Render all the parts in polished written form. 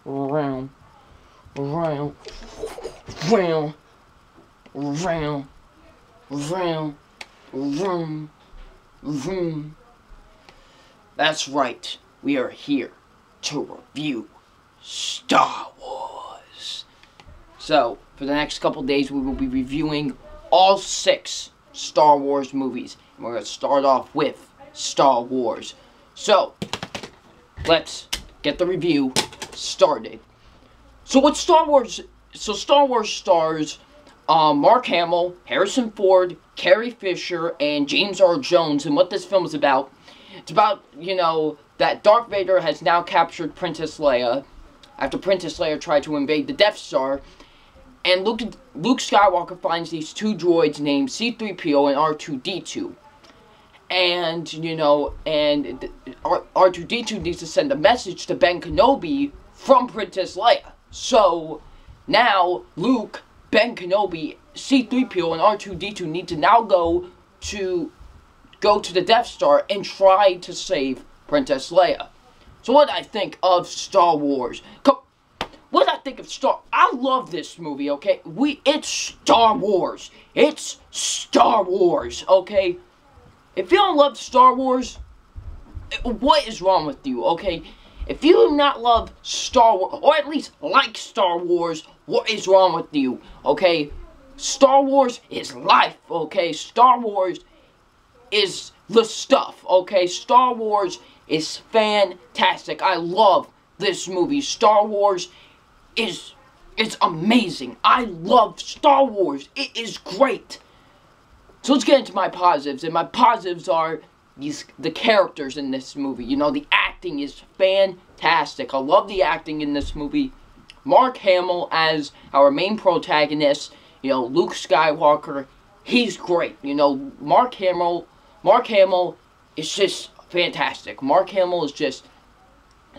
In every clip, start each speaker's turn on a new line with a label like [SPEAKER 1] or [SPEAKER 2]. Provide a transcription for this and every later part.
[SPEAKER 1] round, round, round, round, round, room, room. That's right, we are here to review Star Wars. So, for the next couple days, we will be reviewing all 6 Star Wars movies. And we're going to start off with Star Wars. So, let's get the review started. So, what Star Wars... So, Star Wars stars Mark Hamill, Harrison Ford, Carrie Fisher, and James Earl Jones. And what this film is about, it's about, you know, that Darth Vader has now captured Princess Leia after Princess Leia tried to invade the Death Star. And Luke Skywalker finds these 2 droids named C-3PO and R2-D2. And, you know, and R2-D2 needs to send a message to Ben Kenobi from Princess Leia. So, now, Luke, Ben Kenobi, C-3PO, and R2-D2 need to now go to the Death Star and try to save Princess Leia. So what did I think of Star Wars? What did I think of I love this movie, okay? It's Star Wars. It's Star Wars, okay? If you don't love Star Wars, what is wrong with you, okay? If you do not love Star Wars, or at least like Star Wars, what is wrong with you, okay? Star Wars is life, okay? Star Wars is the stuff, okay? Star Wars is fantastic. I love this movie. Star Wars it's amazing. I love Star Wars. It is great. So let's get into my positives. And my positives are the characters in this movie. You know, the acting is fantastic. I love the acting in this movie. Mark Hamill as our main protagonist. You know, Luke Skywalker. He's great. You know, Mark Hamill is just fantastic. Mark Hamill is just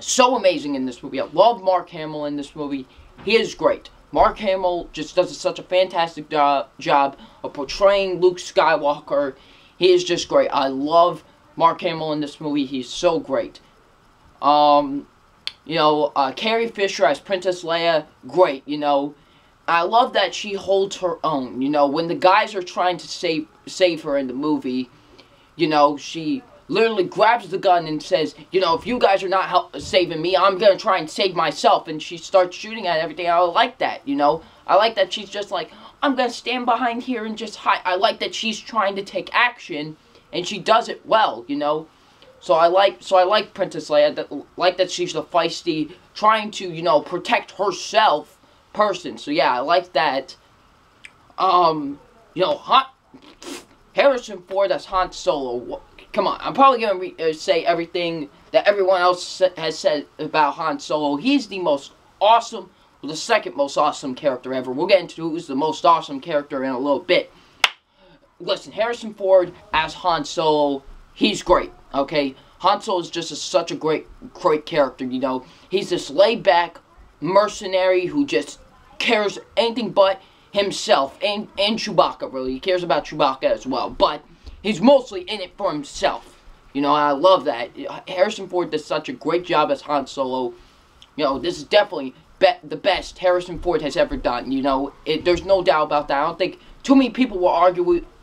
[SPEAKER 1] so amazing in this movie. I love Mark Hamill in this movie. He is great. Mark Hamill just does such a fantastic job of portraying Luke Skywalker. He is just great. I love Mark Hamill in this movie. He's so great. You know, Carrie Fisher as Princess Leia, great, you know. I love that she holds her own. You know, when the guys are trying to save her in the movie, you know, she literally grabs the gun and says, you know, if you guys are not saving me, I'm going to try and save myself. And she starts shooting at everything. I like that, you know. I like that she's just like, I'm going to stand behind here and just hide. I like that she's trying to take action, and she does it well, you know. So I like Princess Leia. Like that she's a feisty, trying to, you know, protect herself person. So yeah, I like that. You know, Harrison Ford as Han Solo. Come on, I'm probably going to say everything that everyone else has said about Han Solo. He's the most awesome, well, the second most awesome character ever. We'll get into who's the most awesome character in a little bit. Listen, Harrison Ford as Han Solo, he's great, okay? Han Solo is just such a great character, you know? He's this laid-back mercenary who just cares anything but himself, and Chewbacca, really. He cares about Chewbacca as well, but he's mostly in it for himself. You know, I love that. Harrison Ford does such a great job as Han Solo. You know, this is definitely the best Harrison Ford has ever done. You know, there's no doubt about that. I don't think too many people will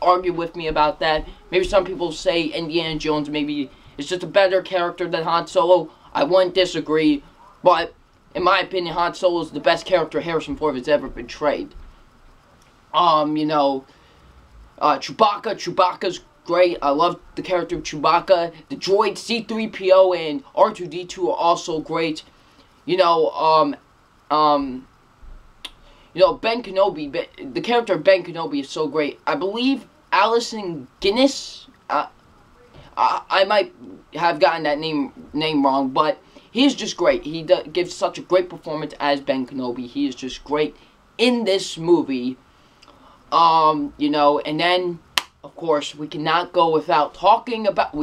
[SPEAKER 1] argue with me about that. Maybe some people say Indiana Jones maybe is just a better character than Han Solo. I wouldn't disagree. But, in my opinion, Han Solo is the best character Harrison Ford has ever portrayed. You know, Chewbacca's great. I love the character of Chewbacca. The droids C-3PO and R2-D2 are also great. You know, you know, Ben Kenobi, the character of Ben Kenobi is so great. I believe Alison Guinness, I might have gotten that name wrong, but he is just great. He gives such a great performance as Ben Kenobi. He is just great in this movie. You know, and then, of course, we cannot go without talking about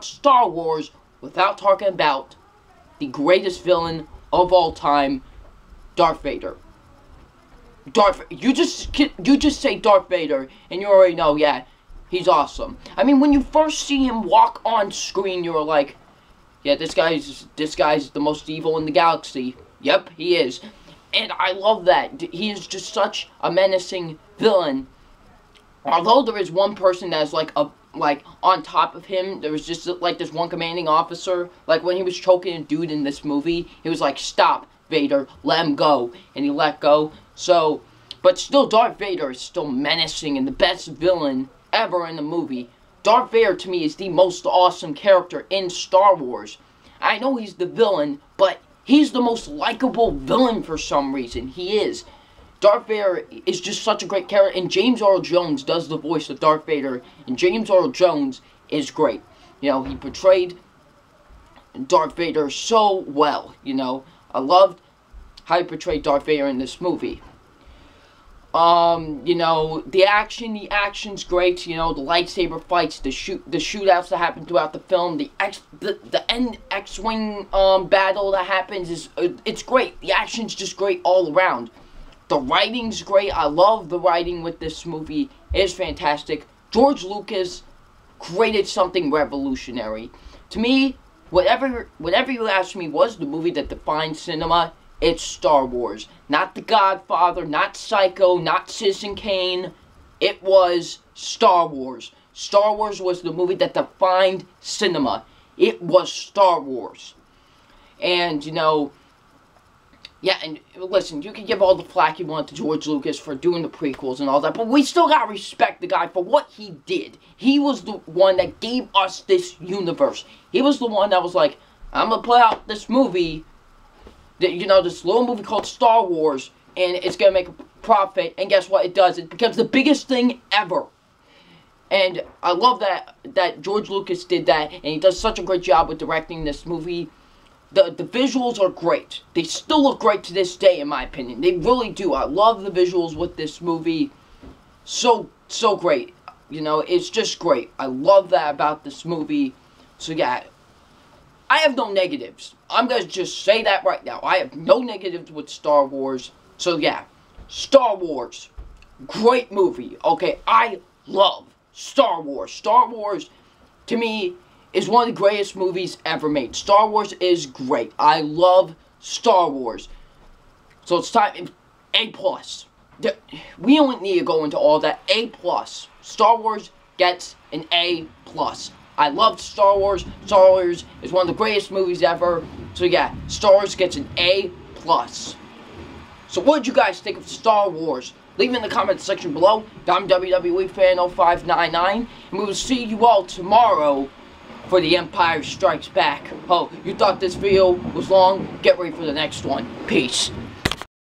[SPEAKER 1] Star Wars without talking about the greatest villain of all time, Darth Vader. You just say Darth Vader, and you already know, yeah, he's awesome. I mean, when you first see him walk on screen, you're like, yeah, this guy's the most evil in the galaxy. Yep, he is. And I love that. He is just such a menacing villain. Although there is one person that's like on top of him, there was just like this one commanding officer. Like when he was choking a dude in this movie, he was like, "Stop, Vader, let him go," and he let go. So, but still, Darth Vader is still menacing and the best villain ever in the movie. Darth Vader to me is the most awesome character in Star Wars. I know he's the villain, but he's the most likable villain for some reason. He is. Darth Vader is just such a great character, and James Earl Jones does the voice of Darth Vader, and James Earl Jones is great. You know, he portrayed Darth Vader so well, you know. I loved how he portrayed Darth Vader in this movie. You know, the action's great, you know, the lightsaber fights, the shootouts that happen throughout the film, the end X-Wing, battle that happens it's great. The action's just great all around. The writing's great. I love the writing with this movie. It is fantastic. George Lucas created something revolutionary. To me, whatever you ask me was the movie that defined cinema, it's Star Wars. Not The Godfather, not Psycho, not Citizen Kane. It was Star Wars. Star Wars was the movie that defined cinema. It was Star Wars. And, you know, yeah, and listen, you can give all the flack you want to George Lucas for doing the prequels and all that, but we still gotta respect the guy for what he did. He was the one that gave us this universe. He was the one that was like, I'm gonna put out this movie, you know, this little movie called Star Wars, and it's gonna make a profit, and guess what? It does. It becomes the biggest thing ever. And I love that George Lucas did that, and he does such a great job with directing this movie. The visuals are great. They still look great to this day, in my opinion. They really do. I love the visuals with this movie. So great. You know, it's just great. I love that about this movie. So yeah, I have no negatives. I'm going to just say that right now. I have no negatives with Star Wars. So yeah, Star Wars. Great movie. Okay, I love Star Wars. Star Wars, to me, is one of the greatest movies ever made. Star Wars is great. I love Star Wars. So it's time, A+. We don't need to go into all that. A+. Star Wars gets an A+. I love Star Wars. Star Wars is one of the greatest movies ever. So yeah, Star Wars gets an A+. So what did you guys think of Star Wars? Leave it in the comment section below. I'm WWE Fan 0599, and we will see you all tomorrow for The Empire Strikes Back. Oh, you thought this video was long? Get ready for the next one. Peace.